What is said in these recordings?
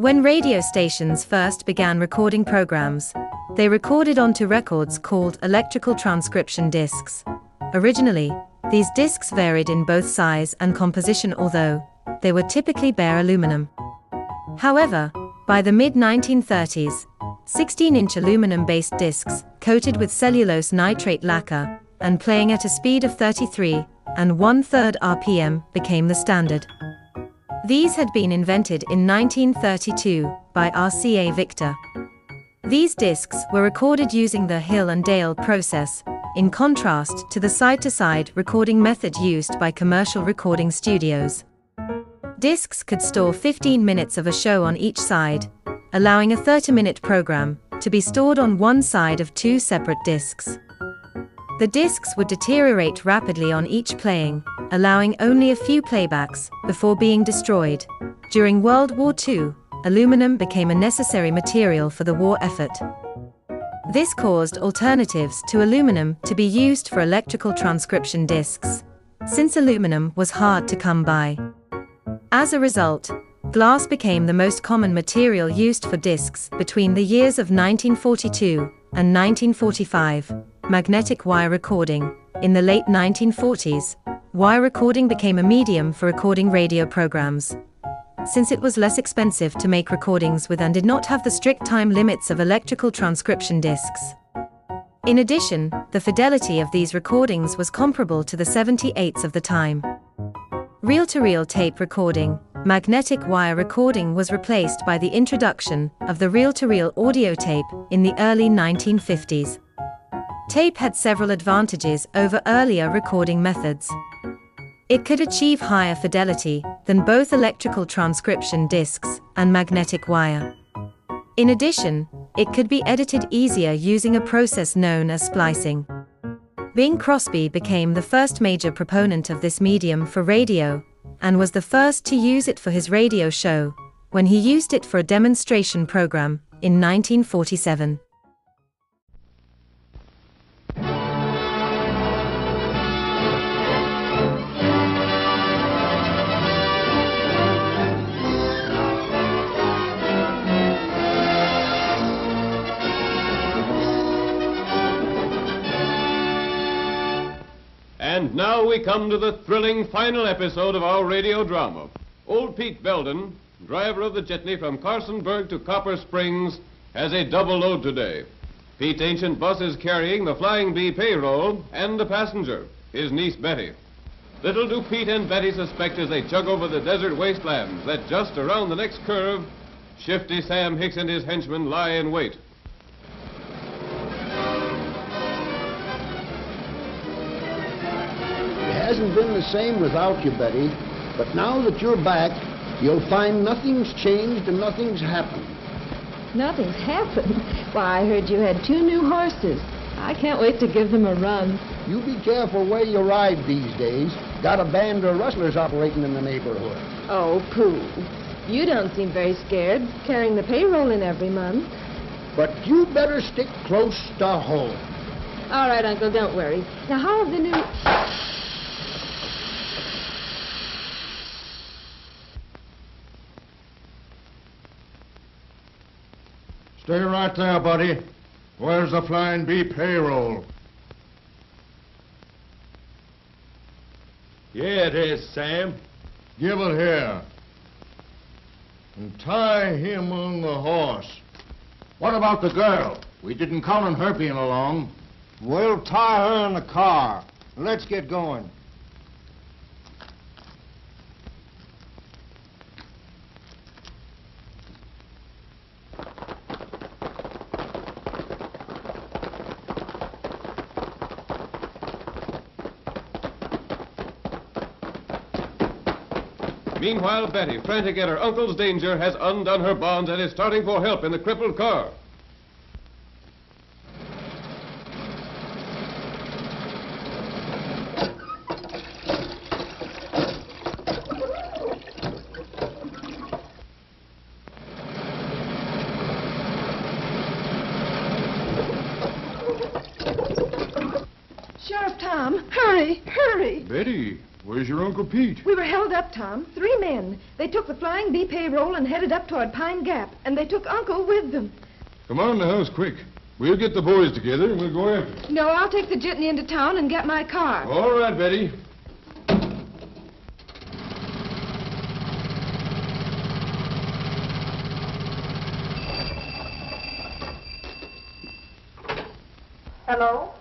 When radio stations first began recording programs, they recorded onto records called electrical transcription discs. Originally, these discs varied in both size and composition, although they were typically bare aluminum. However, by the mid-1930s, 16-inch aluminum-based discs, coated with cellulose nitrate lacquer, and playing at a speed of 33 1/3 RPM, became the standard. These had been invented in 1932 by RCA Victor. These discs were recorded using the Hill and Dale process, in contrast to the side-to-side recording method used by commercial recording studios. Discs could store 15 minutes of a show on each side, allowing a 30-minute program to be stored on one side of two separate discs. The discs would deteriorate rapidly on each playing, allowing only a few playbacks before being destroyed. During World War II, aluminum became a necessary material for the war effort. This caused alternatives to aluminum to be used for electrical transcription discs, since aluminum was hard to come by. As a result, glass became the most common material used for discs between the years of 1942 and 1945. Magnetic wire recording. In the late 1940s, wire recording became a medium for recording radio programs, since it was less expensive to make recordings with and did not have the strict time limits of electrical transcription discs. In addition, the fidelity of these recordings was comparable to the 78s of the time. Reel-to-reel tape recording. Magnetic wire recording was replaced by the introduction of the reel-to-reel audio tape in the early 1950s. Tape had several advantages over earlier recording methods. It could achieve higher fidelity than both electrical transcription discs and magnetic wire. In addition, it could be edited easier using a process known as splicing. Bing Crosby became the first major proponent of this medium for radio, and was the first to use it for his radio show, when he used it for a demonstration program in 1947. And now we come to the thrilling final episode of our radio drama. Old Pete Belden, driver of the jitney from Carsonburg to Copper Springs, has a double load today. Pete's ancient bus is carrying the Flying Bee payroll and a passenger, his niece Betty. Little do Pete and Betty suspect as they chug over the desert wastelands that just around the next curve, Shifty Sam Hicks and his henchmen lie in wait. It hasn't been the same without you, Betty, but now that you're back, you'll find nothing's changed and nothing's happened. Nothing's happened? Why, I heard you had 2 new horses. I can't wait to give them a run. You be careful where you ride these days. Got a band of rustlers operating in the neighborhood. Oh, pooh. You don't seem very scared, carrying the payroll in every month. But you better stick close to home. All right, Uncle, don't worry. Now, how have the new... Stay right there, buddy. Where's the Flying Bee payroll? Yeah, it is, Sam. Give it here. And tie him on the horse. What about the girl? We didn't count on her being along. We'll tie her in the car. Let's get going. Meanwhile, Betty, frantic at her uncle's danger, has undone her bonds and is starting for help in the crippled car. Sheriff Tom, hurry, hurry. Betty, Where's your Uncle Pete? We were held up, Tom. 3 men. They took the Flying B payroll and headed up toward Pine Gap, and they took Uncle with them. Come on in the house, quick. We'll get the boys together and we'll go after them. No, I'll take the jitney into town and get my car. All right, Betty. Hello?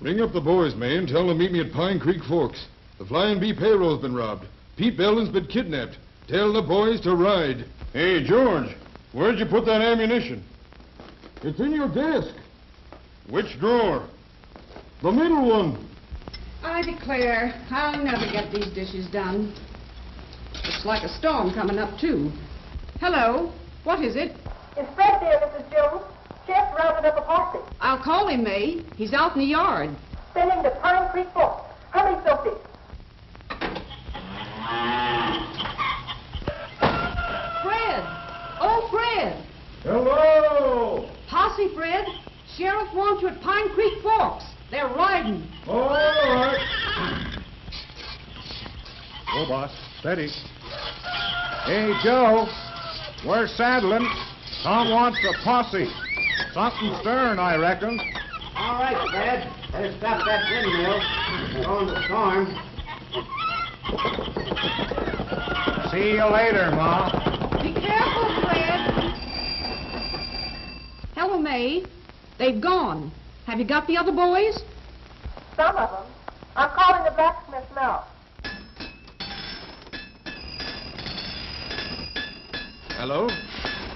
Ring up the boys, May, and tell them to meet me at Pine Creek Forks. The Flying Bee payroll's been robbed. Pete Belden's been kidnapped. Tell the boys to ride. Hey, George, where'd you put that ammunition? It's in your desk. Which drawer? The middle one. I declare, I'll never get these dishes done. Looks like a storm coming up, too. Hello? What is it? It's Fred there, Mrs. Jones. Chef rounded up a posse. I'll call him, May. He's out in the yard. Sending to Pine Creek Forks. Hurry, Sophie. Fred! Oh, Fred! Hello! Posse, Fred. Sheriff wants you at Pine Creek Forks. They're riding. All right. Oh, boss. Steady. Hey, Joe. We're saddling. Tom wants a posse. Something stern, I reckon. All right, Fred. Better stop that windmill. We're going to storm. See you later, Ma. Be careful, Fred. Hello, May. They've gone. Have you got the other boys? Some of them. I'm calling the blacksmith now. Hello?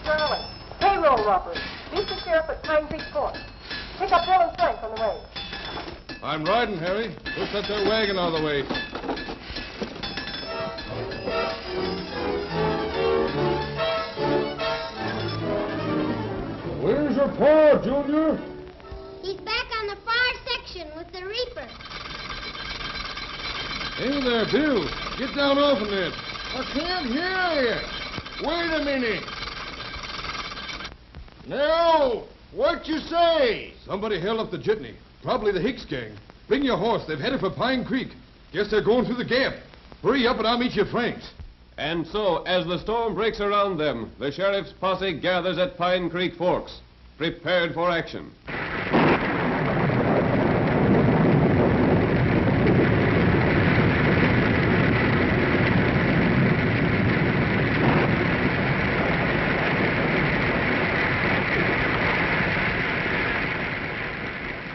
Charlie. Payroll robbery. Meet the sheriff at Pine Creek Forks. Pick up Bill and Frank on the way. I'm riding, Harry. Let's set their wagon out of the way. Where's your pa, Junior? He's back on the far section with the reaper. Hey there, Bill. Get down off of that. I can't hear you. Wait a minute. No. What you say? Somebody held up the jitney. Probably the Hicks gang. Bring your horse. They've headed for Pine Creek. Guess they're going through the gap. Hurry up and I'll meet you at Frank's. And so, as the storm breaks around them, the sheriff's posse gathers at Pine Creek Forks, prepared for action.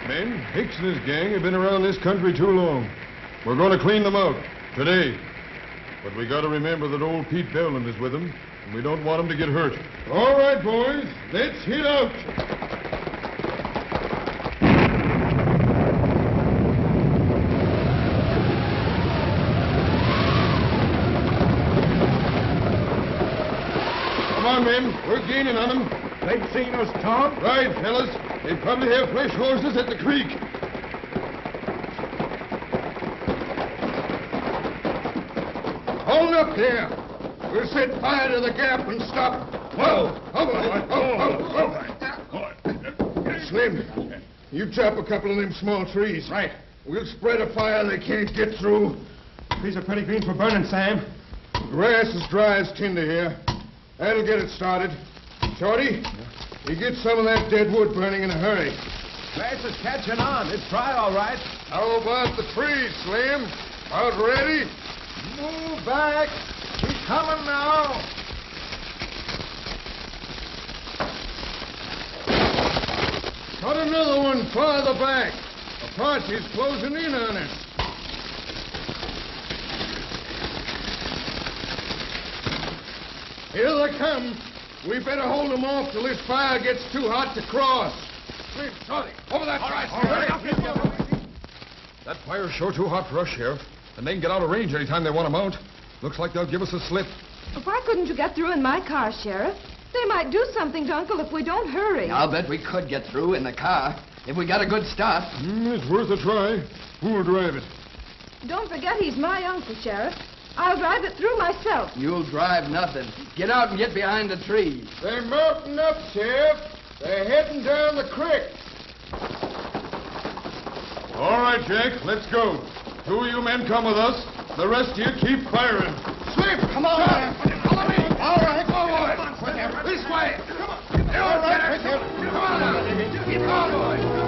Men, Hicks and his gang have been around this country too long. We're going to clean them out today. But we got to remember that old Pete Belden is with them, and we don't want him to get hurt. All right, boys, let's hit out. Come on, men. We're gaining on them. They've seen us, Tom. Right, fellas. They probably have fresh horses at the creek. Hold up there. We'll set fire to the gap and stop. Whoa! Slim, you chop a couple of them small trees. Right. We'll spread a fire they can't get through. These are pretty green for burning, Sam. Grass is dry as tinder here. That'll get it started. Shorty, you get some of that dead wood burning in a hurry. Grass is catching on. It's dry, all right. How about the trees, Slim? About ready? Move back. He's coming now. Cut another one farther back. Apache's closing in on us. Here they come. We better hold them off till this fire gets too hot to cross. Slim, Shorty, over that side. That fire's sure too hot for us, Sheriff. And they can get out of range anytime they want to mount. Looks like they'll give us a slip. Why couldn't you get through in my car, Sheriff? They might do something to Uncle if we don't hurry. I'll bet we could get through in the car if we got a good start. It's worth a try. Who'll drive it? Don't forget he's my uncle, Sheriff. I'll drive it through myself. You'll drive nothing. Get out and get behind the trees. They're mounting up, Sheriff. They're heading down the creek. All right, Jack, let's go. Two of you men come with us. The rest of you keep firing. Swift, come on, man. Follow me. All right, go on. This way. Come on. All right, come on now. Keep on, boys.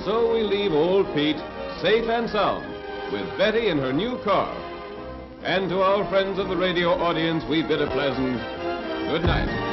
So we leave old Pete safe and sound with Betty in her new car. And to our friends of the radio audience, we bid a pleasant good night.